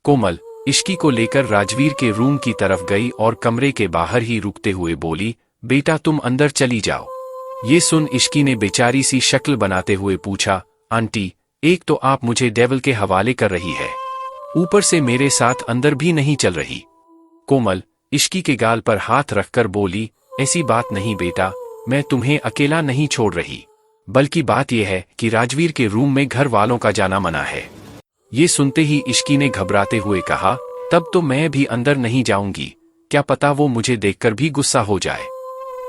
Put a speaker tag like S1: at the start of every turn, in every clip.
S1: कोमल इश्की को लेकर राजवीर के रूम की तरफ गई और कमरे के बाहर ही रुकते हुए बोली, बेटा तुम अंदर चली जाओ। ये सुन इश्की ने बेचारी सी शक्ल बनाते हुए पूछा, आंटी, एक तो आप मुझे डेविल के हवाले कर रही है, ऊपर से मेरे साथ अंदर भी नहीं चल रही। कोमल इश्की के गाल पर हाथ रखकर बोली, ऐसी बात नहीं बेटा, मैं तुम्हें अकेला नहीं छोड़ रही, बल्कि बात यह है कि राजवीर के रूम में घर वालों का जाना मना है। ये सुनते ही इश्की ने घबराते हुए कहा, तब तो मैं भी अंदर नहीं जाऊंगी, क्या पता वो मुझे देखकर भी गुस्सा हो जाए।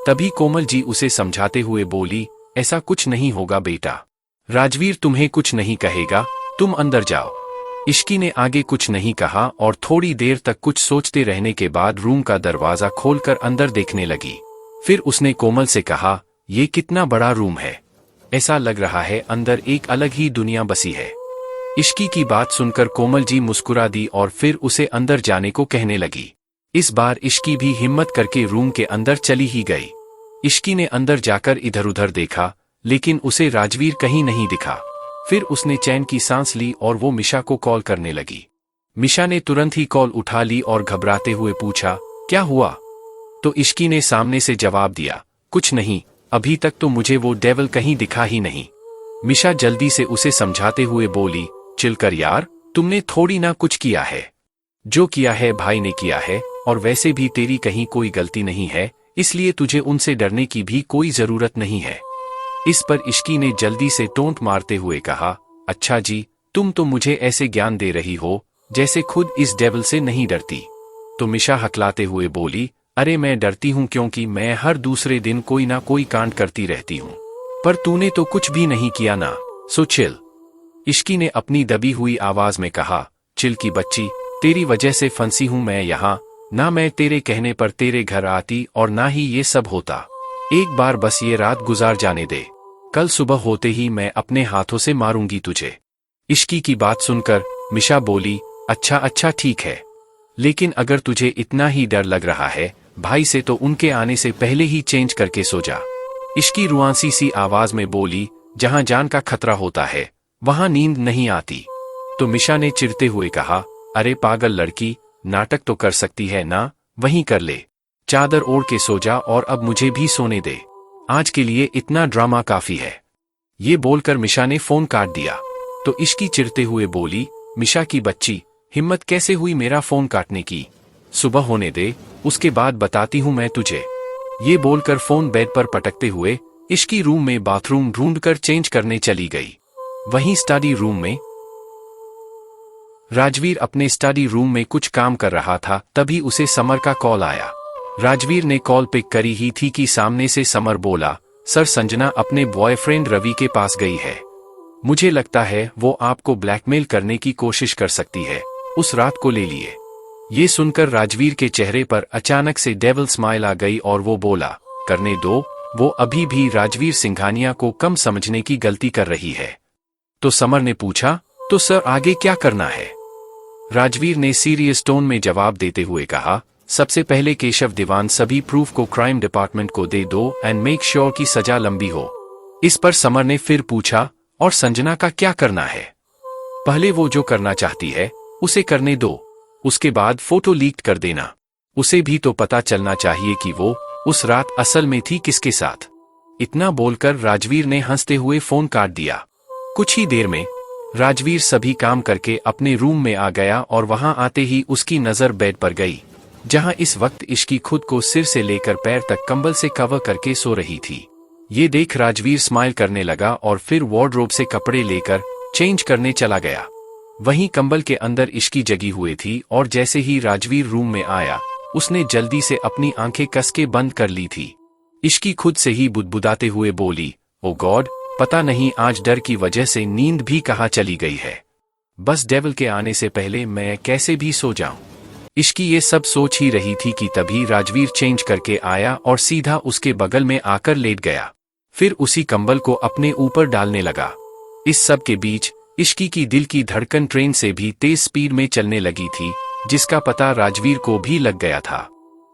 S1: तभी कोमल जी उसे समझाते हुए बोली, ऐसा कुछ नहीं होगा बेटा, राजवीर तुम्हें कुछ नहीं कहेगा, तुम अंदर जाओ। इश्की ने आगे कुछ नहीं कहा और थोड़ी देर तक कुछ सोचते रहने के बाद रूम का दरवाजा खोलकर अंदर देखने लगी। फिर उसने कोमल से कहा, ये कितना बड़ा रूम है, ऐसा लग रहा है अंदर एक अलग ही दुनिया बसी है। इश्की की बात सुनकर कोमल जी मुस्कुरा दी और फिर उसे अंदर जाने को कहने लगी। इस बार इश्की भी हिम्मत करके रूम के अंदर चली ही गई। इश्की ने अंदर जाकर इधर उधर देखा, लेकिन उसे राजवीर कहीं नहीं दिखा। फिर उसने चैन की सांस ली और वो मिशा को कॉल करने लगी। मिशा ने तुरंत ही कॉल उठा ली और घबराते हुए पूछा, क्या हुआ? तो इश्की ने सामने से जवाब दिया, कुछ नहीं, अभी तक तो मुझे वो डेविल कहीं दिखा ही नहीं। मिशा जल्दी से उसे समझाते हुए बोली, चिल कर यार, तुमने थोड़ी ना कुछ किया है, जो किया है भाई ने किया है, और वैसे भी तेरी कहीं कोई गलती नहीं है, इसलिए तुझे उनसे डरने की भी कोई जरूरत नहीं है। इस पर इश्की ने जल्दी से टोंट मारते हुए कहा, अच्छा जी, तुम तो मुझे ऐसे ज्ञान दे रही हो जैसे खुद इस डेविल से नहीं डरती। तो मिशा हकलाते हुए बोली, अरे मैं डरती हूं क्योंकि मैं हर दूसरे दिन कोई ना कोई कांड करती रहती हूं, पर तूने तो कुछ भी नहीं किया ना, सो चिल। इश्की ने अपनी दबी हुई आवाज में कहा, चिल की बच्ची, तेरी वजह से फंसी हूं मैं यहाँ, ना मैं तेरे कहने पर तेरे घर आती और ना ही ये सब होता। एक बार बस ये रात गुजार जाने दे, कल सुबह होते ही मैं अपने हाथों से मारूंगी तुझे। इश्की की बात सुनकर मिशा बोली, अच्छा अच्छा ठीक है, लेकिन अगर तुझे इतना ही डर लग रहा है भाई से तो उनके आने से पहले ही चेंज करके सो जा। इश्की रुआंसी सी आवाज में बोली, जहां जान का खतरा होता है वहां नींद नहीं आती। तो मिशा ने चिढ़ते हुए कहा, अरे पागल लड़की, नाटक तो कर सकती है ना, वहीं कर ले, चादर ओढ़ के सो जा और अब मुझे भी सोने दे, आज के लिए इतना ड्रामा काफी है। ये बोलकर मिशा ने फोन काट दिया। तो इश्की चिढ़ते हुए बोली, मिशा की बच्ची, हिम्मत कैसे हुई मेरा फोन काटने की, सुबह होने दे, उसके बाद बताती हूं मैं तुझे। ये बोलकर फोन बेड पर पटकते हुए इश्की रूम में बाथरूम ढूंढकर चेंज करने चली गई। वहीं स्टडी रूम में राजवीर अपने स्टडी रूम में कुछ काम कर रहा था, तभी उसे समर का कॉल आया। राजवीर ने कॉल पिक करी ही थी कि सामने से समर बोला, सर संजना अपने बॉयफ्रेंड रवि के पास गई है, मुझे लगता है वो आपको ब्लैकमेल करने की कोशिश कर सकती है, उस रात को ले लिए। ये सुनकर राजवीर के चेहरे पर अचानक से डेविल स्माइल आ गई और वो बोला, करने दो, वो अभी भी राजवीर सिंघानिया को कम समझने की गलती कर रही है। तो समर ने पूछा, तो सर आगे क्या करना है? राजवीर ने सीरियस टोन में जवाब देते हुए कहा, सबसे पहले केशव दीवान सभी प्रूफ को क्राइम डिपार्टमेंट को दे दो एंड मेक श्योर की सजा लंबी हो। इस पर समर ने फिर पूछा, और संजना का क्या करना है? पहले वो जो करना चाहती है उसे करने दो, उसके बाद फोटो लीक कर देना, उसे भी तो पता चलना चाहिए कि वो उस रात असल में थी किसके साथ। इतना बोलकर राजवीर ने हंसते हुए फोन काट दिया। कुछ ही देर में राजवीर सभी काम करके अपने रूम में आ गया और वहां आते ही उसकी नजर बेड पर गई, जहां इस वक्त इश्की खुद को सिर से लेकर पैर तक कंबल से कवर करके सो रही थी। ये देख राजवीर स्माइल करने लगा और फिर वार्डरोब से कपड़े लेकर चेंज करने चला गया। वहीं कंबल के अंदर इश्की जगी हुई थी और जैसे ही राजवीर रूम में आया उसने जल्दी से अपनी आंखें कस के बंद कर ली थी। इश्की खुद से ही बुदबुदाते हुए बोली, ओ गॉड, पता नहीं आज डर की वजह से नींद भी कहाँ चली गई है, बस डेविल के आने से पहले मैं कैसे भी सो जाऊं। इश्की ये सब सोच ही रही थी कि तभी राजवीर चेंज करके आया और सीधा उसके बगल में आकर लेट गया, फिर उसी कंबल को अपने ऊपर डालने लगा। इस सब के बीच इश्की की दिल की धड़कन ट्रेन से भी तेज स्पीड में चलने लगी थी, जिसका पता राजवीर को भी लग गया था।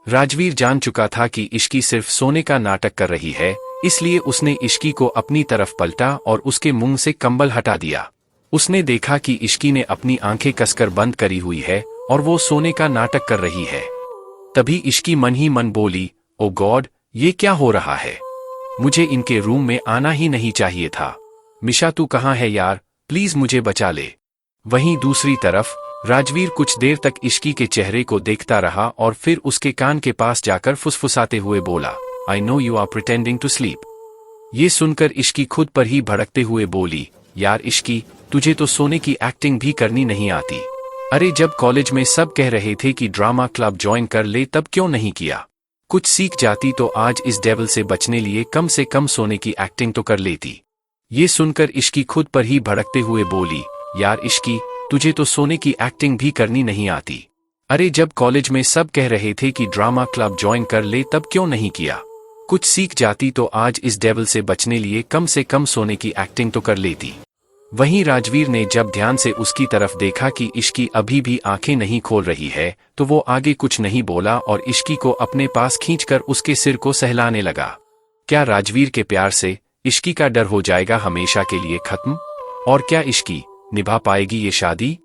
S1: राजवीर जान चुका था कि इश्की सिर्फ सोने का नाटक कर रही है, इसलिए उसने इश्की को अपनी तरफ पलटा और उसके मुंह से कंबल हटा दिया। उसने देखा कि इश्की ने अपनी आंखें कसकर बंद करी हुई है और वो सोने का नाटक कर रही है। तभी इश्की मन ही मन बोली, ओ गॉड, ये क्या हो रहा है? मुझे इनके रूम में आना ही नहीं चाहिए था। मिशा तू कहाँ है यार, प्लीज मुझे बचा ले। वहीं दूसरी तरफ राजवीर कुछ देर तक इश्की के चेहरे को देखता रहा और फिर उसके कान के पास जाकर फुसफुसाते हुए बोला, I know you are pretending to sleep. ये सुनकर इश्की खुद पर ही भड़कते हुए बोली, यार इश्की, तुझे तो सोने की एक्टिंग भी करनी नहीं आती। अरे जब कॉलेज में सब कह रहे थे कि ड्रामा क्लब ज्वाइन कर ले तब क्यों नहीं किया? कुछ सीख जाती तो आज इस डेविल से बचने लिए कम से कम सोने की एक्टिंग तो कर लेती। ये सुनकर इश्की खुद पर ही भड़कते हुए बोली, यार इश्की, तुझे तो सोने की एक्टिंग भी करनी नहीं आती। अरे जब कॉलेज में सब कह रहे थे कि ड्रामा क्लब ज्वाइन कर ले तब क्यों नहीं किया? कुछ सीख जाती तो आज इस डेविल से बचने लिए कम से कम सोने की एक्टिंग तो कर लेती। वहीं राजवीर ने जब ध्यान से उसकी तरफ देखा कि इश्की अभी भी आंखें नहीं खोल रही है तो वो आगे कुछ नहीं बोला और इश्की को अपने पास खींचकर उसके सिर को सहलाने लगा। क्या राजवीर के प्यार से इश्की का डर हो जाएगा हमेशा के लिए खत्म? और क्या इश्की निभा पाएगी ये शादी?